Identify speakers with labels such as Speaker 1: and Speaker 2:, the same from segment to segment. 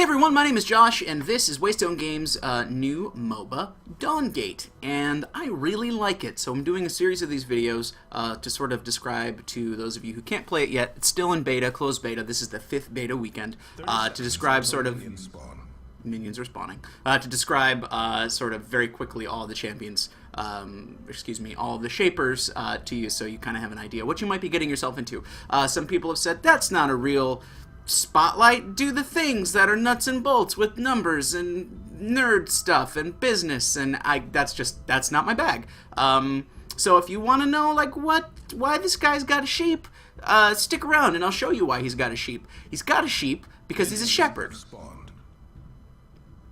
Speaker 1: everyone, my name is Josh, and this is Waystone Games' new MOBA, Dawngate, and I really like it, so I'm doing a series of these videos to sort of describe to those of you who can't play it yet. It's still in beta, closed beta, this is the 5th beta weekend, to describe sort of... Minions are spawning. To describe sort of very quickly all the champions, all the shapers to you, so you kind of have an idea what you might be getting yourself into. Some people have said, that's not a real spotlight. Do the things that are nuts and bolts with numbers and nerd stuff and business, and that's not my bag. So if you want to know like why this guy's got a sheep, stick around and I'll show you why he's got a sheep. He's got a sheep because he's a shepherd.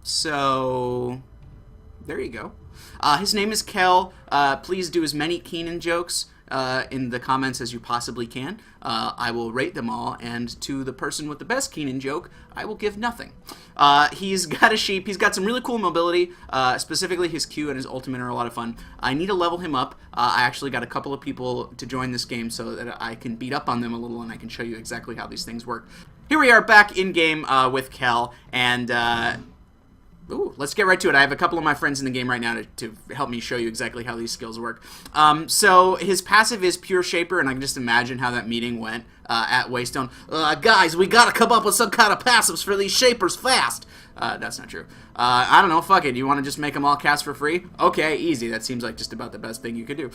Speaker 1: So there you go. His name is Kel. Please do as many Keenan jokes in the comments as you possibly can. I will rate them all, and to the person with the best Keenan joke, I will give nothing. He's got a sheep. He's got some really cool mobility. Specifically, his Q and his ultimate are a lot of fun. I need to level him up. I actually got a couple of people to join this game so that I can beat up on them a little, and I can show you exactly how these things work. Here we are back in game with Kel, and ooh, let's get right to it. I have a couple of my friends in the game right now to help me show you exactly how these skills work. So his passive is Pure Shaper, and I can just imagine how that meeting went at Waystone. Guys, we gotta come up with some kind of passives for these shapers fast. That's not true. I don't know, fuck it. You want to just make them all cast for free? Okay, easy. That seems like just about the best thing you could do.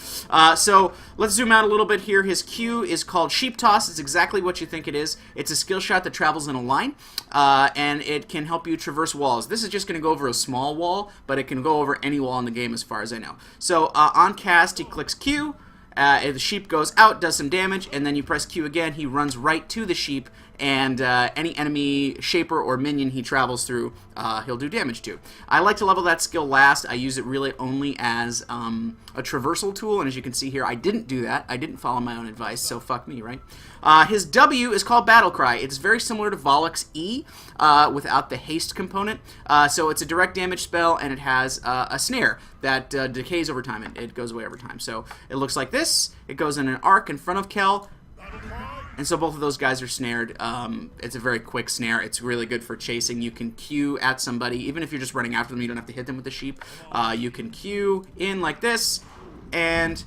Speaker 1: So let's zoom out a little bit here. His Q is called Sheep Toss. It's exactly what you think it is. It's a skill shot that travels in a line, and it can help you traverse walls. This is just going to go over a small wall, but it can go over any wall in the game as far as I know. So on cast, he clicks Q. The sheep goes out, does some damage, and then you press Q again. He runs right to the sheep, and any enemy shaper or minion he travels through, he'll do damage to. I like to level that skill last. I use it really only as a traversal tool, and as you can see here, I didn't do that. I didn't follow my own advice, so fuck me, right? His W is called Battle Cry. It's very similar to Volok's E without the haste component. So it's a direct damage spell, and it has a snare that decays over time. It goes away over time. So it looks like this. It goes in an arc in front of Kel. And so both of those guys are snared. It's a very quick snare. It's really good for chasing. You can Q at somebody. Even if you're just running after them, you don't have to hit them with the sheep. You can Q in like this and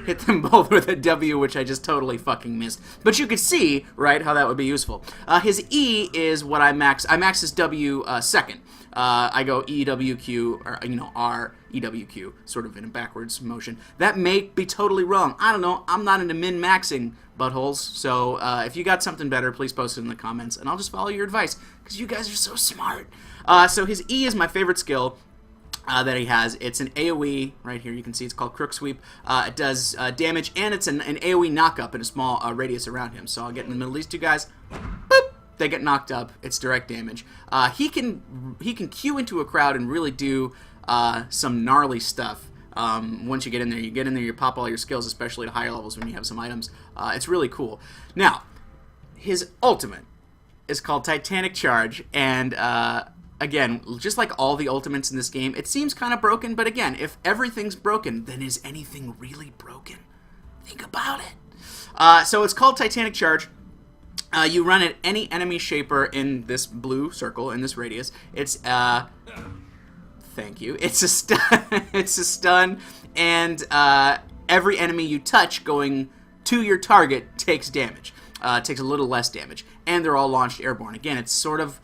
Speaker 1: hit them both with a W, which I just totally fucking missed. But you could see, right, how that would be useful. His E is what I max. I max his W second. I go EWQ, or, R, EWQ, sort of in a backwards motion. That may be totally wrong. I don't know. I'm not into min-maxing buttholes. So if you got something better, please post it in the comments, and I'll just follow your advice, because you guys are so smart. So his E is my favorite skill that he has. It's an AoE, right here you can see it's called Crook Sweep. It does damage, and it's an AoE knock-up in a small radius around him. So I'll get in the middle of these two guys. Boop! They get knocked up. It's direct damage. He can Q into a crowd and really do some gnarly stuff. Once you get in there, you pop all your skills, especially at higher levels when you have some items. It's really cool. Now, his ultimate is called Titanic Charge, and again, just like all the ultimates in this game, it seems kind of broken, but again, if everything's broken, then is anything really broken? Think about it. So it's called Titanic Charge. You run at any enemy shaper in this blue circle, in this radius. It's, thank you. It's a stun, it's a stun, and every enemy you touch going to your target takes damage. Takes a little less damage, and they're all launched airborne. Again, it's sort of,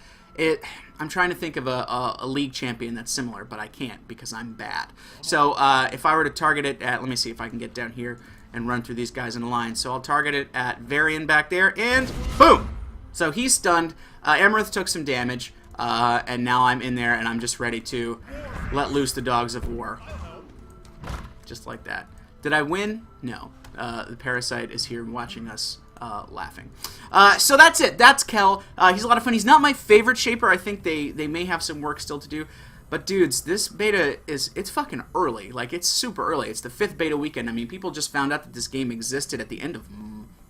Speaker 1: I'm trying to think of a league champion that's similar, but I can't because I'm bad. So if I were to target it at, let me see if I can get down here and run through these guys in a line. So I'll target it at Varian back there, and boom! So he's stunned. Emerith took some damage, and now I'm in there, and I'm just ready to let loose the dogs of war. Just like that. Did I win? No. The parasite is here watching us laughing. So that's it. That's Kel. He's a lot of fun. He's not my favorite shaper. I think they may have some work still to do. But dudes, this beta it's fucking early. Like, it's super early. It's the 5th beta weekend. I mean, people just found out that this game existed at the end of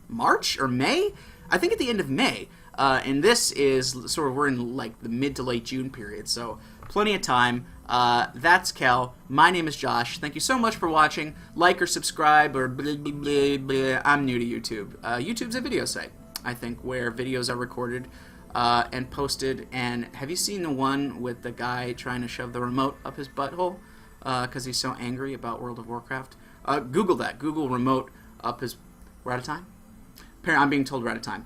Speaker 1: March or May? I think at the end of May. And this is sort of, we're in like the mid to late June period. So plenty of time. That's Kel. My name is Josh. Thank you so much for watching. Like or subscribe or blah, blah, blah, blah. I'm new to YouTube. YouTube's a video site, I think, where videos are recorded and posted. And have you seen the one with the guy trying to shove the remote up his butthole because he's so angry about World of Warcraft? Google that. Google remote up his... We're out of time? Apparently, I'm being told we're out of time.